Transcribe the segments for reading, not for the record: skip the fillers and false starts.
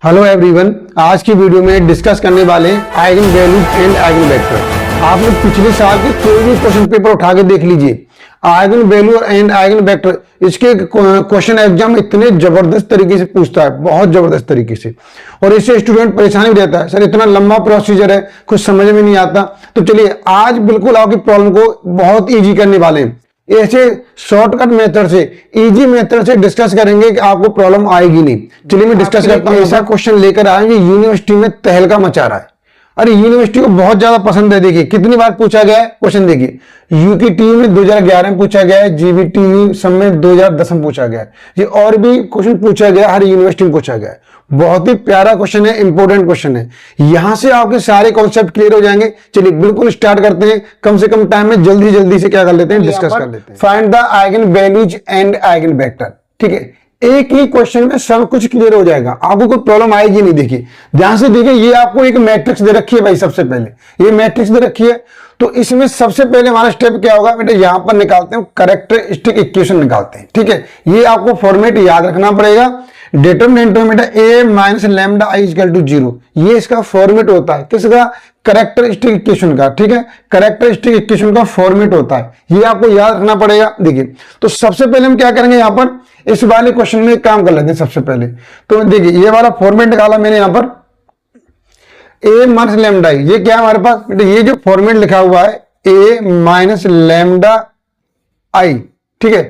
Hello everyone, आज की video में डिस्कस करने वाले हैं eigen values and eigen vector. आप लोग पिछले साल के कोई भी क्वेश्चन पेपर उठा के देख लीजिए, eigen value and eigen vector इसके क्वेश्चन एग्जाम इतने जबरदस्त तरीके से पूछता है, बहुत जबरदस्त तरीके से। और इससे स्टूडेंट परेशान भी रहता है, सर इतना लंबा प्रोसीजर है, कुछ समझ में नहीं आता। तो चलिए आज बिल्कुल आपकी प्रॉब्लम को बहुत ईजी करने वाले हैं। ऐसे शॉर्टकट मेथड से, इजी मेथड से डिस्कस करेंगे कि आपको प्रॉब्लम आएगी नहीं। चलिए मैं डिस्कस करता हूं। ऐसा क्वेश्चन लेकर आए हैं, यूनिवर्सिटी में तहलका मचा रहा है। अरे यूनिवर्सिटी को बहुत ज्यादा पसंद है। देखिए कितनी बार पूछा गया है क्वेश्चन। देखिए यूकेटीयू में 2011 में पूछा गया है, जीबीटीयू सब में 2010 में पूछा गया है। ये और भी क्वेश्चन पूछा गया, हर यूनिवर्सिटी में पूछा गया है। बहुत ही प्यारा क्वेश्चन है, इंपॉर्टेंट क्वेश्चन है। यहां से आपके सारे कॉन्सेप्ट क्लियर हो जाएंगे। चलिए बिल्कुल स्टार्ट करते हैं। कम से कम टाइम में जल्दी से क्या कर लेते हैं, डिस्कस कर लेते हैं। Find the eigen values and eigen vector. ठीक है, एक ही क्वेश्चन में सब कुछ क्लियर हो जाएगा, आपको कोई प्रॉब्लम आएगी नहीं। देखिए ध्यान से देखिए, ये आपको एक मैट्रिक्स दे रखी है भाई। सबसे पहले ये मैट्रिक्स दे रखी है, तो इसमें सबसे पहले हमारा स्टेप क्या होगा बेटा, यहां पर निकालते हैं कैरेक्टरिस्टिक इक्वेशन निकालते हैं। ठीक है, ये आपको फॉर्मेट याद रखना पड़ेगा। डिटरमिनेंट में बेटा a minus lambda I equal to 0, ये इसका फॉर्मेट होता है। किसका? कैरेक्टरिस्टिक इक्वेशन का। ठीक है, कैरेक्टरिस्टिक इक्वेशन का फॉर्मेट होता है, ये आपको याद रखना पड़ेगा। देखिए तो सबसे पहले हम क्या करेंगे, यहां पर इस वाले क्वेश्चन में काम कर लेते हैं सबसे पहले। तो देखिए ये वाला फॉर्मेट निकाला मैंने यहां पर, a माइनस लैम्डा आई। ये क्या है हमारे पास बेटा, ये जो फॉर्मेट लिखा हुआ है a माइनस लैम्डा आई, ठीक है,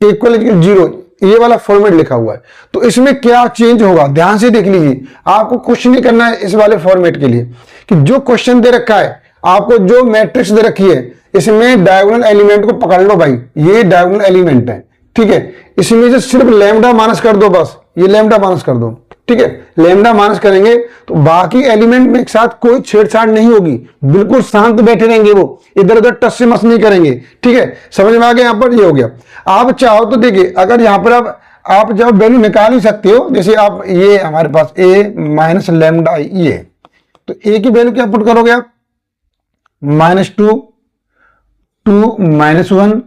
इक्वल 0, ये वाला फॉर्मेट लिखा हुआ है। तो इसमें क्या चेंज होगा, ध्यान से देख लीजिए। आपको कुछ नहीं करना है इस वाले फॉर्मेट के लिए, कि जो क्वेश्चन दे रखा है आपको, जो मैट्रिक्स दे रखी है, इसमें डायगोनल एलिमेंट को पकड़ लो भाई। ये डायगोनल एलिमेंट है, ठीक है। इसमें से सिर्फ लैम्डा माइनस कर दो, बस ये लैम्डा माइनस कर दो। ठीक है, लैम्डा माइनस करेंगे तो बाकी एलिमेंट में एक साथ कोई छेड़छाड़ नहीं होगी, बिल्कुल शांत बैठे रहेंगे, वो इधर उधर टस से मस नहीं करेंगे। ठीक है, समझ में आ गया। यहां पर ये हो गया। आप चाहो तो देखिए, अगर यहां पर आप जब वैल्यू निकाल ही सकते हो, जैसे आप ये हमारे पास a माइनस लैम्डा ये, तो a की वैल्यू क्या पुट करोगे आप, -2, 2 -1,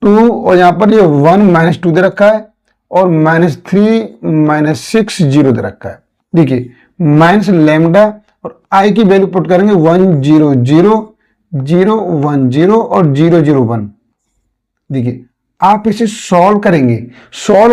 2 और यहां पर ये 1 -2 दे रखा है, और -3 -6 0 दे रखा है। देखिए माइनस लैम्डा और i की वैल्यू पुट करेंगे 1 0 0 0 1 0 और 0 0 1। देखिए आप इसे सॉल्व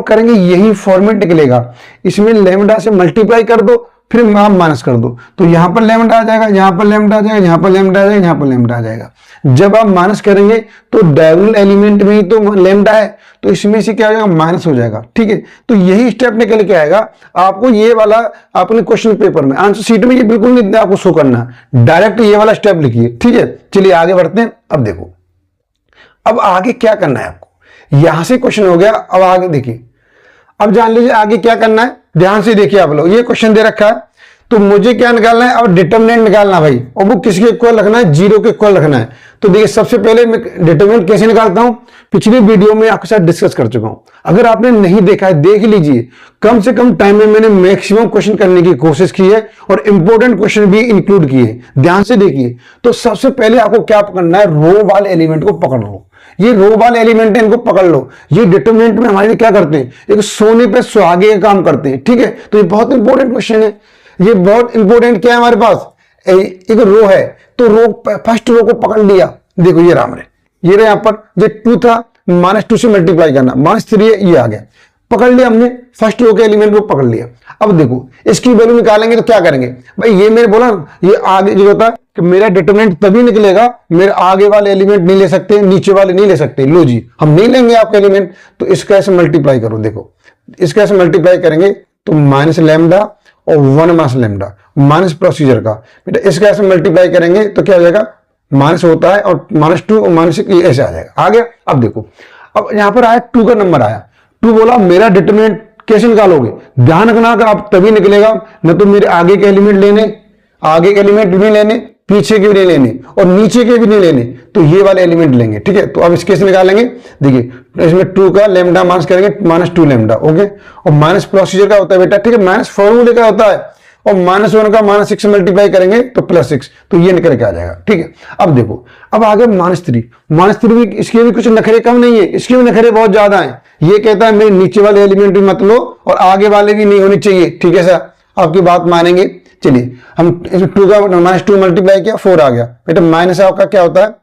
करेंगे यही फॉर्मेट निकलेगा। इसमें लैम्डा से मल्टीप्लाई कर दो, फिर आप माइनस कर दो, तो यहां पर लैम्डा आ जाएगा, यहां पर लैम्डा आ जाएगा, यहां पर लैम्डा आ जाएगा, यहां पर लैम्डा आ जाएगा। जब आप माइनस करेंगे तो डायगोनल एलिमेंट में ही तो लैम्डा है, तो इसमें से क्या हो जाएगा, माइनस हो जाएगा। ठीक है, तो यही स्टेप निकल के आएगा आपको। ये वाला अपने क्वेश्चन पेपर में, आंसर शीट में ये बिल्कुल नहीं आपको शो करना, डायरेक्ट ये वाला स्टेप लिखिए। ठीक है, चलिए आगे बढ़ते हैं। अब देखो, अब आगे क्या करना है आपको, यहां से क्वेश्चन हो गया। अब आगे देखिए, अब जान लीजिए आगे क्या करना है। ध्यान से देखिए आप लोग, ये क्वेश्चन दे रखा है, तो मुझे क्या निकालना है, अब डिटरमिनेंट निकालना भाई। और वो किसके इक्वल रखना है, 0 के इक्वल रखना है। तो देखिए सबसे पहले मैं डिटरमिनेंट कैसे निकालता हूं, पिछली वीडियो में आपके साथ डिस्कस कर चुका हूं। अगर आपने नहीं देखा है देख लीजिए। कम से कम टाइम में मैंने मैक्सिमम क्वेश्चन करने की कोशिश की है, और इंपॉर्टेंट क्वेश्चन भी इंक्लूड किए। ध्यान से देखिए, तो सबसे पहले आपको क्या पकड़ना है, रो वाले एलिमेंट को पकड़ लो। ये रो वाले एलिमेंट है, इनको पकड़ लो। ये डिटरमिनेंट में हमारे क्या करते हैं, एक सोने पे सुहागे का काम करते हैं। ठीक है, तो ये बहुत इंपॉर्टेंट क्वेश्चन है। ये बहुत इंपॉर्टेंट क्या है, हमारे पास एक रो है, तो रो फर्स्ट रो को पकड़ लिया। देखो ये राम रे, ये रहे यहां पर, ये 2 था, -2 से मल्टीप्लाई करना, -3 ये आ गया। पकड़ लिया हमने, फर्स्ट रो के एलिमेंट को पकड़ लिया। अब देखो इसकी वैल्यू निकालेंगे तो क्या करेंगे भाई, ये मैंने बोला ये आगे जो होता है कि मेरा डिटरमिनेंट तभी निकलेगा, मेरे आगे वाले एलिमेंट नहीं ले सकते, नीचे वाले नहीं ले सकते। लो जी, हम नहीं लेंगे आपका एलिमेंट, तो इसका ऐसे मल्टीप्लाई करो। देखो इसका ऐसे मल्टीप्लाई करेंगे तो माइनस लैम्डा और 1 माइनस लैम्डा, माइनस प्रोसीजर का बेटा, इसका ऐसे मल्टीप्लाई करेंगे तो क्या हो जाएगा, माइनस होता है, और -2 और -6 ऐसे आ जाएगा। आ गया। अब देखो, अब यहां पर आया 2 का नंबर आया, 2 बोला मेरा डिटरमिनेंट कैसे निकालोगे, ध्यान रखना अगर आप तभी निकलेगा, न तो मेरे आगे के एलिमेंट लेने, आगे के एलिमेंट भी नहीं लेने, पीछे के भी नहीं लेने, और नीचे के भी नहीं लेने, तो ये वाले एलिमेंट लेंगे। ठीक है, तो अब इसके से निकालेंगे। देखिए इसमें 2 का लैम्डा माइनस करेंगे, -2 लैम्डा। ओके, और माइनस प्रोसीजर का होता है बेटा। ठीक है, माइनस फॉर्मूले का होता है, और -1 का -6 मल्टीप्लाई करेंगे तो +6, तो ये निकल के आ जाएगा। ठीक है, अब देखो, अब आगे -3 भी, इसके भी कुछ नखरे कम नहीं है, इसके भी नखरे बहुत ज्यादा हैं। ये कहता है मेरे नीचे वाले एलिमेंट भी मत लो और आगे वाले भी नहीं होने चाहिए। ठीक है सर, आपकी बात मानेंगे। चलिए, हम 2 का -2 मल्टीप्लाई किया, 4 आ गया। बेटा माइनस आपका क्या होता है,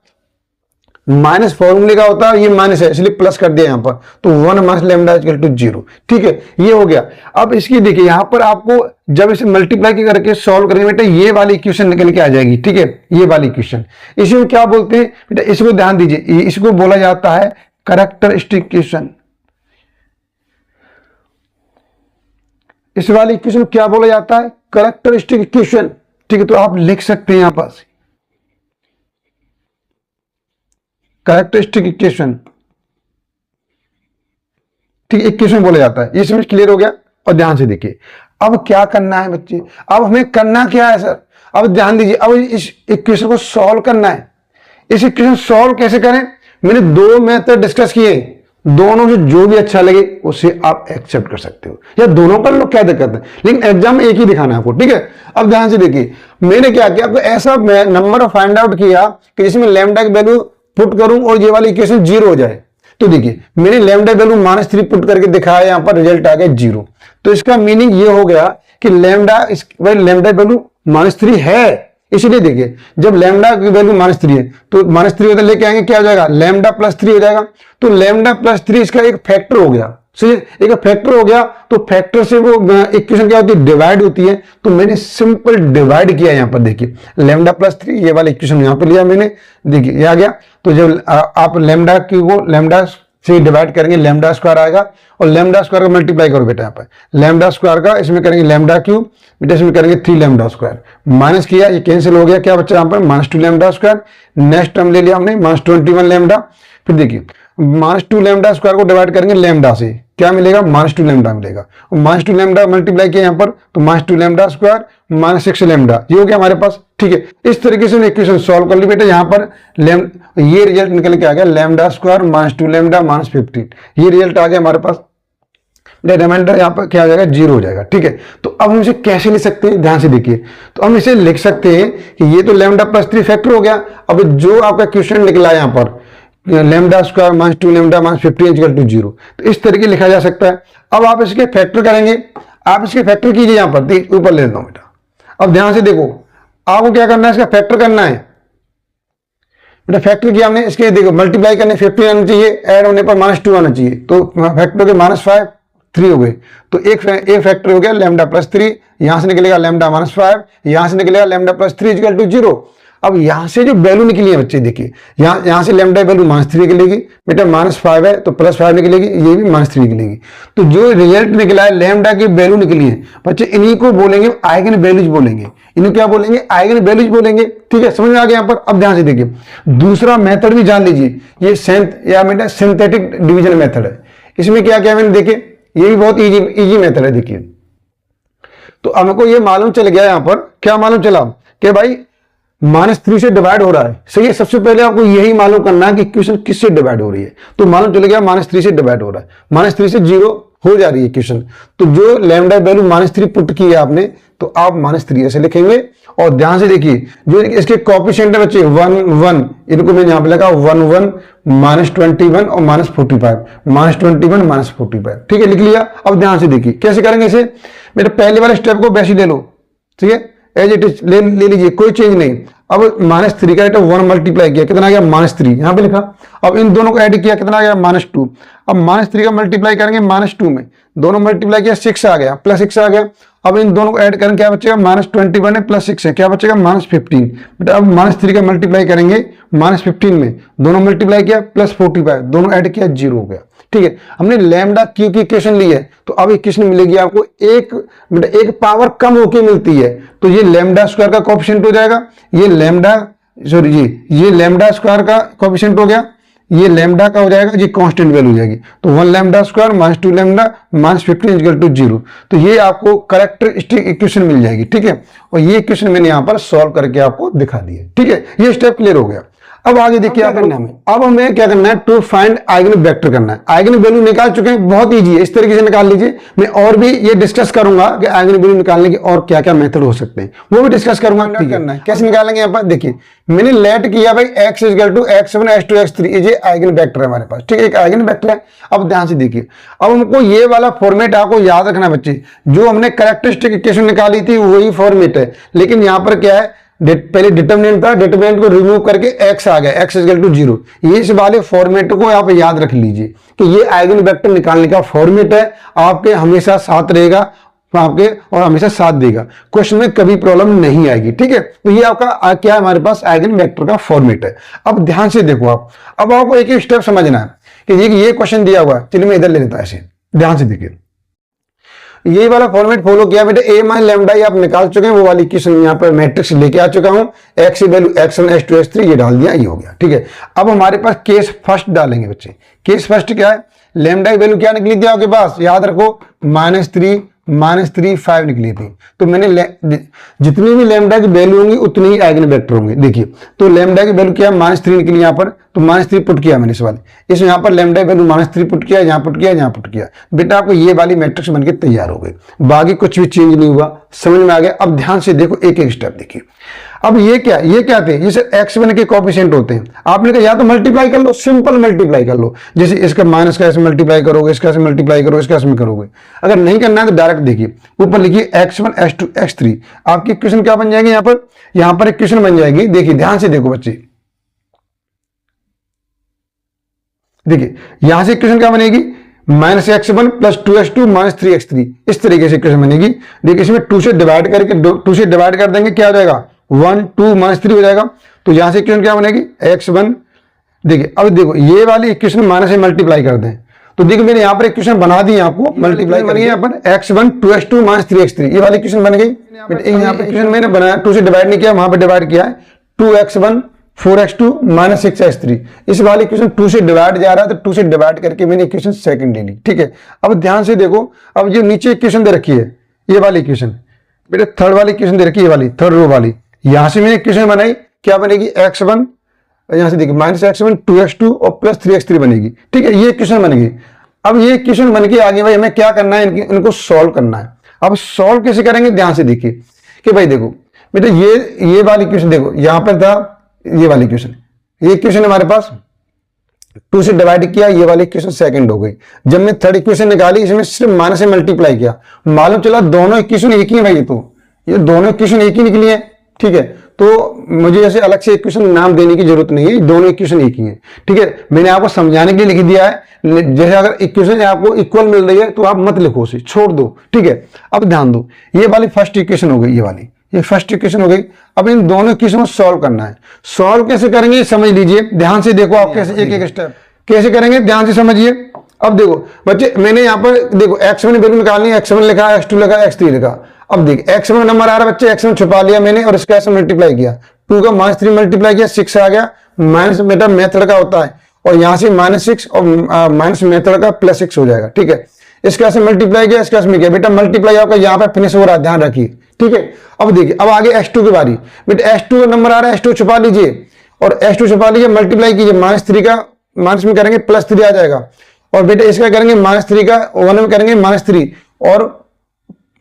माइनस फॉर्मूले का होता है, ये माइनस है इसलिए प्लस कर दिया यहाँ पर, तो 1 माइनस लैम्डा इक्वल टू 0। ठीक है, ये हो गया। अब इसकी देखिए यहाँ पर आपको जब इसे मल्टीप्लाई करके सॉल्व करेंगे बेटा, ये वाली इक्वेशन निकल के आ जाएगी। ठीक है, ये वाली इक्वेशन, इसमें क्या बोलते हैं बेटा, इसको ध्यान दीजिए, इसको बोला जाता है कैरेक्टरिस्टिक इक्वेशन। इस वाली इक्वेशन क्या बोला जाता है, कैरेक्टरिस्टिक इक्वेशन। ठीक है, तो आप लिख सकते हैं यहां पर कैरेक्टरिस्टिक इक्वेशन। ठीक है, इक्वेशन बोला जाता है। ये समझ क्लियर हो गया। और ध्यान से देखिए, अब क्या करना है बच्चे, अब हमें करना क्या है सर, अब ध्यान दीजिए, अब इस इक्वेशन को सॉल्व करना है। इस इक्वेशन सॉल्व कैसे करें, मैंने 2 मेथड डिस्कस किए, दोनों से जो भी अच्छा लगे उसे आप एक्सेप्ट कर सकते हो, या दोनों कर लो, क्या दिक्कत है, लेकिन एग्जाम में एक ही दिखाना है आपको। ठीक है, अब ध्यान से देखिए, मैंने क्या किया, आपको ऐसा नंबर फाइंड आउट किया कि जिसमें लैम्डा की वैल्यू पुट करूं और ये वाली इक्वेशन 0 हो जाए। तो देखिए, मैंने लैम्डा वैल्यू -3 पुट करके दिखाया, यहां पर रिजल्ट आ गया 0। तो इसका मीनिंग ये हो गया कि लैम्डा वैल्यू -3 है। इसलिए देखिए, जब लैम्डा की वैल्यू -3 है तो -3 होता लेके आएंगे, क्या हो जाएगा, लैम्डा +3 हो जाएगा। तो लैम्डा +3 इसका एक फैक्टर हो गया। सही, एक फैक्टर हो गया, तो फैक्टर से वो इक्वेशन क्या होती है, डिवाइड होती है। तो मैंने सिंपल डिवाइड किया, यहां पर देखिए लैम्डा +3, ये वाला इक्वेशन यहां पर लिया मैंने, देखिए ये आ गया। तो जब आप लैम्डा की वो लैम्डा से डिवाइड करेंगे, लैम्डा स्क्वायर आएगा, और लैम्डा स्क्वायर का मल्टीप्लाई करो बेटा, यहाँ पर लैम्डा स्क्वायर का इसमें करेंगे लैम्डा क्यूब, बेटा इसमें करेंगे 3 लैम्डा स्क्वायर, माइनस किया, ये कैंसिल हो गया, क्या बच्चा यहाँ पर -2 लैम्डा स्क्वायर। नेक्स्ट टर्म ले लिया हमने -21 लैम्डा। फिर देखिए -2 लैम्डा स्क्वायर को डिवाइड करेंगे लैम्डा से, क्या मिलेगा, -2 लैम्डा मिलेगा। और -2 लैम्डा मल्टीप्लाई किया यहाँ पर, तो -2 लैम्डा स्क्वायर -6 लैम्डा, ये हो गया हमारे पास। ठीक है, इस तरीके से इक्वेशन सॉल्व कर ली बेटा। यहाँ पर ये रिजल्ट निकल के आ गया, लैम्डा स्क्वायर -2 लैम्डा -15, ये रिजल्ट आ गया हमारे पास। रिमाइंडर यहाँ पर क्या हो जाएगा, 0 हो जाएगा। ठीक है, तो अब हम इसे कैसे लिख सकते हैं, ध्यान से देखिए। तो हम इसे लिख सकते हैं कि ये तो लैम्डा +3 फैक्टर हो गया। अब जो आपका क्वेश्चन निकला यहाँ पर lambda square -2 lambda -15 equal to 0, तो इस तरीके लिखा जा सकता है। अब आप इसके फैक्टर करेंगे, आप इसके फैक्टर कीजिए, यहाँ पर ऊपर ले लेता हूं बेटा। अब ध्यान से देखो, आपको क्या करना है, इसका फैक्टर करना है बेटा। फैक्टर किया हमने, इसके देखो मल्टीप्लाई करने 15 आना चाहिए, ऐड होने पर -2 आना चाहिए, तो फैक्टर के -5 3 हो गए। तो एक फैक्टर हो गया लैम्डा +3, यहां से निकलेगा लैम्डा -5, यहां से निकलेगा लैम्डा +3 इक्वल टू 0। अब यहां से जो वैल्यू निकली है बच्चे देखिए, यहां से लैम्डा वैल्यू -3 निकलेगी बेटा, -5 है तो +5 निकलेगी, ये भी -3 निकलेगी। तो जो रिजल्ट निकला है, लैम्डा की वैल्यू निकली है बच्चे, इन्हीं को बोलेंगे आइगन वैल्यूज बोलेंगे, इन्हें क्या बोलेंगे, आइगन वैल्यूज बोलेंगे। ठीक है, समझ में आ गया यहाँ पर। अब ध्यान से देखिए, दूसरा मेथड भी जान लीजिए, ये सिंथेटिक डिवीजन मेथड है। इसमें क्या क्या मैंने देखे, ये भी बहुत इजी मेथड है। देखिए, तो हमको ये मालूम चल गया, यहाँ पर क्या मालूम चला कि भाई -3 से डिवाइड हो रहा है। सही है, सबसे पहले आपको यही मालूम करना है कि इक्वेशन किससे डिवाइड हो रही है। तो मालूम चल गया -3 से डिवाइड हो रहा है, -3 से 0 हो जा रही है इक्वेशन। तो जो लैम्डा वैल्यू -3 पुट की है आपने, तो आप -3 ऐसे लिखेंगे। और ध्यान से देखिए, जो इसके कोएफिशिएंट है बच्चे 1 1, इनको मैंने यहां पे लगा 1 1 -21 और -45, -21 -45। ठीक है, लिख लिया। अब ध्यान से देखिए कैसे करेंगे इसे, मेरे पहले वाले स्टेप को वैसे ले लो। ठीक है, एज इट इज ले लीजिए, कोई चेंज नहीं। अब -3 का 1 मल्टीप्लाई किया, कितना आ गया, -3, यहां पे लिखा। अब इन दोनों को ऐड किया, कितना आ गया, -2। अब -3 का मल्टीप्लाई करेंगे -2 में, दोनों मल्टीप्लाई किया 6 आ गया, +6 आ गया। अब इन दोनों को ऐड करेंगे, क्या बचेगा, -21 है +6 है, क्या बचेगा, -15। बेटा अब -3 का मल्टीप्लाई करेंगे -15 में, दोनों मल्टीप्लाई किया +45, दोनों ऐड किया 0 हो गया। ठीक है, हमने लैम्डा क्यू की इक्वेशन ली है, तो अब इक्वेशन मिलेगी आपको एक पावर कम होके मिलती है। तो ये लैम्डा स्क्वायर का कोएफिशिएंट हो जाएगा, ये लैम्डा स्क्वायर का कोएफिशिएंट हो गया, ये लैम्डा का हो जाएगा, ये कांस्टेंट वैल्यू हो जाएगी। तो 1 lambda square -2 lambda -15 equal to 0। तो ये आपको कैरेक्टरिस्टिक इक्वेशन मिल जाएगी। ठीक है, और ये इक्वेशन मैंने यहां पर सॉल्व करके आपको दिखा दी है। ठीक है, ये स्टेप क्लियर हो गया। अब आगे देखिए क्या करना है हमें, अब हमें क्या करना है, टू फाइंड आइगन वेक्टर करना है। आइगन वैल्यू निकाल चुके हैं, बहुत इजी है, इस तरीके से निकाल लीजिए। मैं और भी ये डिस्कस करूंगा कि आइगन वैल्यू निकालने के और क्या क्या मेथड हो सकते हैं, वो भी डिस्कस करूंगा। क्या करना है, कैसे निकालेंगे, यहाँ पर देखिए मैंने लेट किया भाई x equal to x1 x2 x3, ये आइगन वेक्टर है हमारे पास, ठीक है, एक आइगन वेक्टर है। अब ध्यान से देखिए, अब हमको ये वाला फॉर्मेट आपको याद रखना बच्चे, जो हमने कैरेक्टरिस्टिक इक्वेशन निकाली थी वही फॉर्मेट है, लेकिन यहाँ पर क्या है, पहले डिटरमिनेंट था, डिटरमिनेंट को रिमूव करके x आ गया, x इक्वल टू 0। ये इस वाले फॉर्मेट को आप याद रख लीजिए कि ये आइगन वेक्टर निकालने का फॉर्मेट है, आपके हमेशा साथ रहेगा आपके और हमेशा साथ देगा, क्वेश्चन में कभी प्रॉब्लम नहीं आएगी, ठीक है। तो ये आपका क्या है, हमारे पास आइगन वेक्टर का फॉर्मेट है। अब ध्यान से देखो आप, अब आपको एक एक स्टेप समझना है कि ये क्वेश्चन दिया हुआ है, चलिए मैं इधर ले लेता ऐसे, ध्यान से देखिए, ये वाला फॉर्मेट फॉलो किया बेटे, a माइन लैम्डा ये आप निकाल चुके हैं, वो वाली इक्वेशन यहाँ पर मैट्रिक्स लेके आ चुका हूं, x की वैल्यू x1 x2 x3 ये डाल दिया, ये हो गया, ठीक है। अब हमारे पास केस फर्स्ट डालेंगे बच्चे। केस फर्स्ट क्या है, लैम्डा की वैल्यू क्या निकली थी आपके पास, याद रखो -3 5 निकली थी। तो मैंने जितनी भी लैम्डा की वैल्यू होंगी उतनी ही आइगन वेक्टर होंगे। देखिए तो लैम्डा की वैल्यू क्या है, -3 निकली यहाँ पर, तो -3 पुट किया मैंने इस वाले, इस यहाँ पर लैम्डा की वैल्यू -3 पुट किया, यहाँ पुट किया, यहाँ पुट किया, बेटा आपको ये वाली मैट्रिक्स बनके तैयार हो गई, बाकी कुछ भी चेंज नहीं हुआ, समझ में आ गया। अब ध्यान से देखो, एक एक स्टेप देखिए। अब ये क्या थे, ये सर x1 के कोएफिशिएंट होते हैं, आपने कहा या तो मल्टीप्लाई कर लो, सिंपल मल्टीप्लाई कर लो, जैसे इसका माइनस का ऐसे मल्टीप्लाई करोगे, इसका ऐसे मल्टीप्लाई करो, इसका ऐसे करोगे। अगर नहीं करना है तो डायरेक्ट देखिए, ऊपर लिखिए x1 x2 x3, आपकी इक्वेशन क्या बन जाएगी, यहाँ पर इक्वेशन बन जाएगी। देखिए ध्यान से देखो बच्चे, देखिए यहां से इक्वेशन क्या बनेगी, -x1 प्लस 2x2 -3x3, इस तरीके से इक्वेशन बनेगी। देखिए इसमें 2 से डिवाइड करके 2 से डिवाइड कर देंगे, क्या हो जाएगा 1 2 -3 हो जाएगा। तो यहां से इक्वेशन क्या बनेगी, x1, देखिए अब देखो ये वाली इक्वेशन माइनस से मल्टीप्लाई कर दें, तो देखिए मैंने यहाँ पर इक्वेशन बना दी, आपको मल्टीप्लाई करेंगे यहाँ पर x1 2x2 -3x3, ये वाली इक्वेशन बन गई। यहाँ पर इक्वेशन मैंने बनाया, 2 से डिवाइड नहीं किया, वहां पर डिवाइड किया है, 2x1 4x2 -6x3, इस वाली इक्वेशन 2 से डिवाइड जा रहा है, तो 2 से डिवाइड करके मैंने इक्वेशन सेकंड ले ली, ठीक है। अब ध्यान से देखो, अब जो नीचे इक्वेशन दे रखी है, ये वाली इक्वेशन बेटे थर्ड वाली इक्वेशन दे रखी है, ये वाली थर्ड रो वाली, यहां से मैंने इक्वेशन बनाई, क्या बनेगी x1, यहां से देखिए -x1 2x2 और +3x3 बनेगी, ठीक है, ये इक्वेशन बन गई। अब ये इक्वेशन बन के आगे भाई हमें क्या करना है, इनको सॉल्व करना है। अब सॉल्व कैसे करेंगे, ध्यान से देखिए कि भाई देखो बेटा ये वाली इक्वेशन देखो, यहां पर था ये वाली इक्वेशन, ये इक्वेशन हमारे पास 2 से डिवाइड किया, ये वाली इक्वेशन सेकंड हो गई। जब मैं थर्ड इक्वेशन निकाली, इसमें सिर्फ माइनस से मल्टीप्लाई किया, मालूम चला दोनों इक्वेशन एक ही है भाई, तो ये दोनों इक्वेशन एक ही निकली है, ठीक है। तो मुझे ऐसे अलग से इक्वेशन नाम देने की जरूरत नहीं है, दोनों इक्वेशन एक ही है, ठीक है। मैंने आपको समझाने के लिए लिख दिया है, जैसे अगर इक्वेशन आपको इक्वल मिल रही है तो आप मत लिखो, उसे छोड़ दो, ठीक है। अब ध्यान दो, ये वाली फर्स्ट इक्वेशन हो गई, ये वाली ये फर्स्ट इक्वेशन हो गई। अब इन दोनों इक्वेशन को सॉल्व करना है। सॉल्व कैसे करेंगे समझ लीजिए, ध्यान से देखो, आप कैसे एक एक स्टेप कैसे करेंगे ध्यान से समझिए। अब देखो बच्चे, मैंने यहाँ पर देखो x1 वैल्यू निकालनी है, x1 लिखा, x2 लिखा, x3 लिखा। अब देखिए x1 नंबर आ रहा है बच्चे, x1 छुपा लिया मैंने और इसका ऐसे मल्टीप्लाई किया, 2 का -3 मल्टीप्लाई किया, 6 आ गया, माइनस बेटा मेथड का होता है, और यहां से -6 और माइनस मेथड का +6 हो जाएगा, ठीक है। इसका ऐसे मल्टीप्लाई किया, इसका ऐसे किया, बेटा मल्टीप्लाई आपका यहाँ पे फिनिश हो रहा है, ध्यान रखिए, ठीक है। अब देखिए, अब आगे x2 की बारी, बेटा x2 का नंबर आ रहा है, x2 छुपा लीजिए और x2 छुपा लीजिए, मल्टीप्लाई कीजिए, -3 का माइनस में करेंगे +3 आ जाएगा, और बेटा इसका करेंगे -3 का 1 में करेंगे -3, और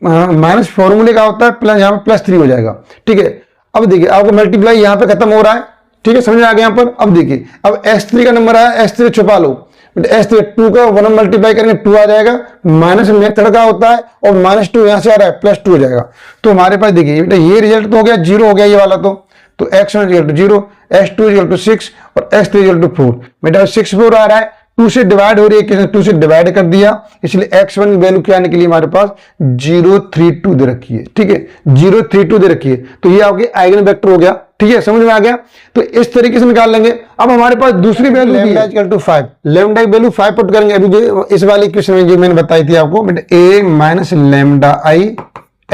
माइनस फॉर्मूले का होता है प्लस, यहाँ पे +3 हो जाएगा, ठीक है। अब देखिए आपको मल्टीप्लाई यहाँ पे खत्म हो रहा है, ठीक है, समझ में आ गया यहाँ पर। अब देखिए, अब x3 का नंबर आया, x3 छुपा लो, S3 2 का 1 मल्टीप्लाई करेंगे 2 आ जाएगा, माइनस मेथड का होता है, और -2 यहां से आ रहा है, +2 हो जाएगा। तो हमारे पास देखिए बेटा ये रिजल्ट तो हो गया, 0 हो गया ये वाला, तो x1 = 0, x2 = 6 और x3 = 4। बेटा 6 4 आ रहा है, 2 से डिवाइड हो रही है, 2 से डिवाइड कर दिया, इसलिए x1 की वैल्यू क्या निकली हमारे पास 032 दे रखी है, ठीक है, 032 दे रखी है। तो ये आपके आइगन वेक्टर हो गया, ठीक है, समझ में आ गया। तो इस तरीके से निकाल लेंगे। अब हमारे पास दूसरी वैल्यू लैम्डा = 5, लैम्डा की वैल्यू 5 पुट करेंगे। अभी जो इस वाले इक्वेशन में जो मैंने बताई थी आपको, a - λI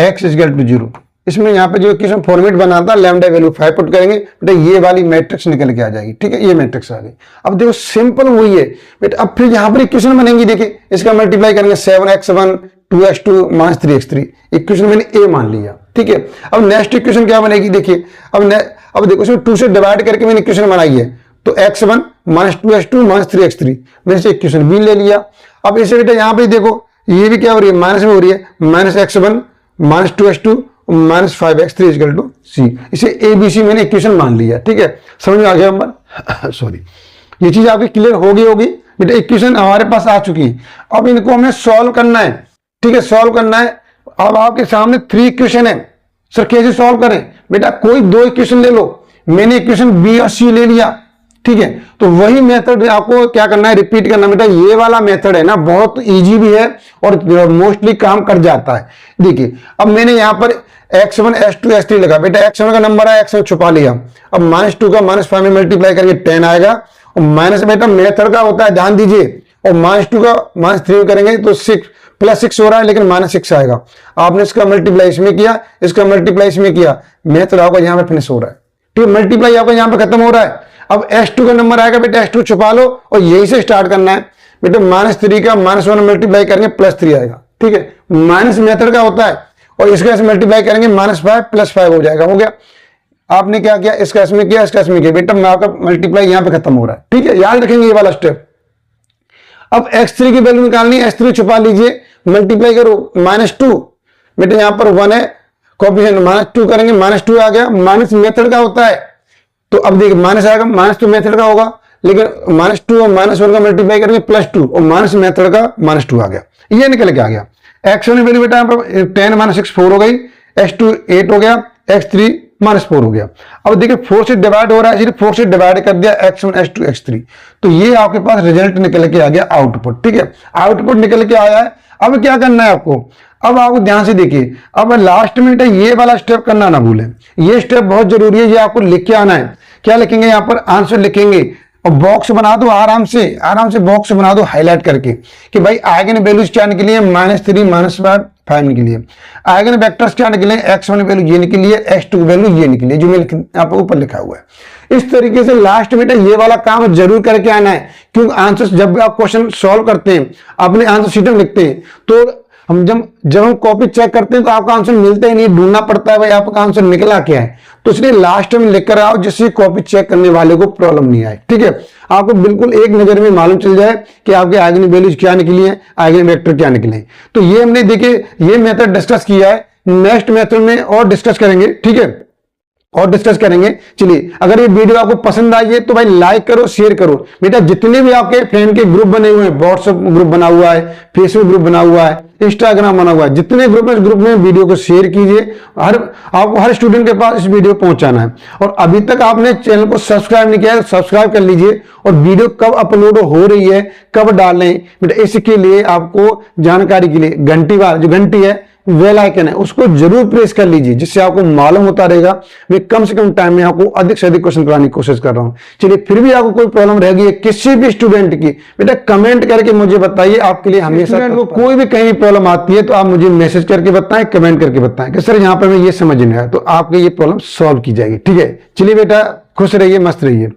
x = 0, इसमें यहाँ पे जो इक्वेशन फॉर्मेट बना था, लैम्डा वैल्यू 5 पुट करेंगे, बेटा ये वाली मैट्रिक्स निकल के आ जाएगी, ठीक है, ये मैट्रिक्स आ गई। अब देखो सिंपल वही है बेटा। अब फिर यहाँ पर इक्वेशन बनेंगी, देखिए इसका मल्टीप्लाई करेंगे 7x1 2x2 -3x3, इक्वेशन मैंने a मान लिया, ठीक है। अब नेक्स्ट इक्वेशन क्या बनेगी, देखिए अब देखो इसमें 2 से डिवाइड करके मैंने इक्वेशन बनाई है, तो x1 minus 2x2 minus 3x3 मैंने से इक्वेशन बी ले लिया। अब इसे बेटा यहाँ पे देखो ये भी क्या हो रही है, माइनस में हो रही है, minus x1 minus 2x2 minus 5x3 equal to C. इसे ABC मैंने इक्वेशन मान लिया, ठीक है, समझ में आ गया हमारा सॉरी, ये चीज आपकी क्लियर होगी बेटा। इक्वेशन हमारे पास आ चुकी है, अब इनको हमें सॉल्व करना है, ठीक है, सॉल्व करना है। अब आपके सामने 3 इक्वेशन है, सर कैसे सॉल्व करें, बेटा कोई 2 इक्वेशन ले लो, मैंने इक्वेशन बी और सी ले लिया, ठीक है। तो वही मेथड आपको क्या करना है, रिपीट करना। बेटा ये वाला मेथड है ना बहुत इजी भी है और मोस्टली काम कर जाता है। देखिए अब मैंने यहाँ पर x1 s2 s3 लगा, बेटा x1 का नंबर है, x1 छुपा लिया। अब -2 का -5 में मल्टीप्लाई करके 10 आएगा, और माइनस बेटा मेथड का होता है, ध्यान दीजिए, और -2 का -3 करेंगे तो 6 प्लस 6 हो रहा है, लेकिन -6 आएगा। आपने इसका मल्टीप्लाई इसमें किया, इसका मल्टीप्लाई इसमें किया, मेथड आपका यहाँ पे फिनिश हो रहा है, ठीक है, मल्टीप्लाई आपका यहाँ पे खत्म हो रहा है। अब s2 का नंबर आएगा, बेटा s2 छुपा लो और यही से स्टार्ट करना है। बेटा -3 का -1 मल्टीप्लाई करेंगे +3 आएगा, ठीक है, माइनस मेथड का होता है, और इसका ऐसे मल्टीप्लाई करेंगे -5 + 5 हो जाएगा, हो गया। आपने क्या किया, इसका इसमें किया, इसका इसमें किया, बेटा आपका मल्टीप्लाई यहाँ पे खत्म हो रहा है, ठीक है, याद रखेंगे ये वाला स्टेप। अब x3 की वैल्यू निकालनी है, x3 छुपा लीजिए, मल्टीप्लाई करो -2, बेटा यहाँ पर 1 है, कोएफिशिएंट -2 करेंगे, -2 आ गया, माइनस मेथड का होता है। तो अब देखिए माइनस आएगा, माइनस तो मेथड का होगा, लेकिन -2 और -1 का मल्टीप्लाई करेंगे +2, और माइनस मेथड का -2 आ गया, ये निकल के आ गया। x1 वैल्यू बेटा यहाँ पर 10 - 6 4 हो गई, x2 8 हो गया, x3 -4 हो गया। अब देखिए 4 से डिवाइड हो रहा है, सिर्फ 4 से डिवाइड कर दिया x1 s2 x3, तो ये आपके पास रिजल्ट निकल के आ गया, आउटपुट, ठीक है, आउटपुट निकल के आया है। अब क्या करना है आपको, अब आपको ध्यान से देखिए, अब लास्ट में ये वाला स्टेप करना ना भूलें, ये स्टेप बहुत जरूरी है, ये आपको लिख के आना है। क्या लिखेंगे, यहाँ पर आंसर लिखेंगे और बॉक्स बना दो, आराम से बॉक्स बना दो हाईलाइट करके कि भाई आइगन वैल्यूज क्या निकली है, -3 - 5 निकली है। आइगन वेक्टर्स क्या निकले, x1 वैल्यू ये निकली है, x2 वैल्यू ये निकली है, जो मैंने आप ऊपर लिखा हुआ है। इस तरीके से लास्ट में ये वाला काम जरूर करके आना है, क्योंकि आंसर जब भी आप क्वेश्चन सॉल्व करते हैं, अपने आंसर शीट में लिखते हैं, तो हम जब हम कॉपी चेक करते हैं तो आपका आंसर मिलता ही नहीं, ढूंढना पड़ता है भाई आपका आंसर निकला क्या है। तो इसलिए लास्ट में लिखकर आओ, जिससे कॉपी चेक करने वाले को प्रॉब्लम नहीं आए, ठीक है, आपको बिल्कुल एक नजर में मालूम चल जाए कि आपके आइगन वैल्यूज क्या निकली है, आइगन वेक्टर क्या निकले। तो ये हमने देखिए ये मेथड डिस्कस किया है, नेक्स्ट मेथड में और डिस्कस करेंगे, ठीक है, और डिस्कस करेंगे। चलिए अगर ये वीडियो आपको पसंद आई है तो भाई लाइक करो, शेयर करो। बेटा जितने भी आपके फ्रेंड के ग्रुप बने हुए हैं, व्हाट्सएप ग्रुप बना हुआ है, फेसबुक ग्रुप बना हुआ है, इंस्टाग्राम बना हुआ है, जितने ग्रुप है उस ग्रुप में वीडियो को शेयर कीजिए। आपको हर स्टूडेंट के पास इस वीडियो पहुंचाना है। और अभी तक आपने चैनल को सब्सक्राइब नहीं किया है, सब्सक्राइब कर लीजिए। और वीडियो कब अपलोड हो रही है, कब डालें, बेटा इसके लिए आपको जानकारी के लिए घंटी वाला जो घंटी है, बेल आइकन है, उसको जरूर प्रेस कर लीजिए, जिससे आपको मालूम होता रहेगा मैं कम से कम टाइम में आपको अधिक से अधिक क्वेश्चन कराने की कोशिश कर रहा हूं। चलिए फिर भी आपको कोई प्रॉब्लम रहेगी किसी भी स्टूडेंट की, बेटा कमेंट करके मुझे बताइए। आपके लिए हमेशा को कोई भी कहीं प्रॉब्लम आती है तो आप मुझे मैसेज करके बताएं, कमेंट करके बताएं कि सर यहाँ पर मैं ये समझ नहीं आया, तो आपकी ये प्रॉब्लम सॉल्व की जाएगी, ठीक है। चलिए बेटा खुश रहिए, मस्त रहिए।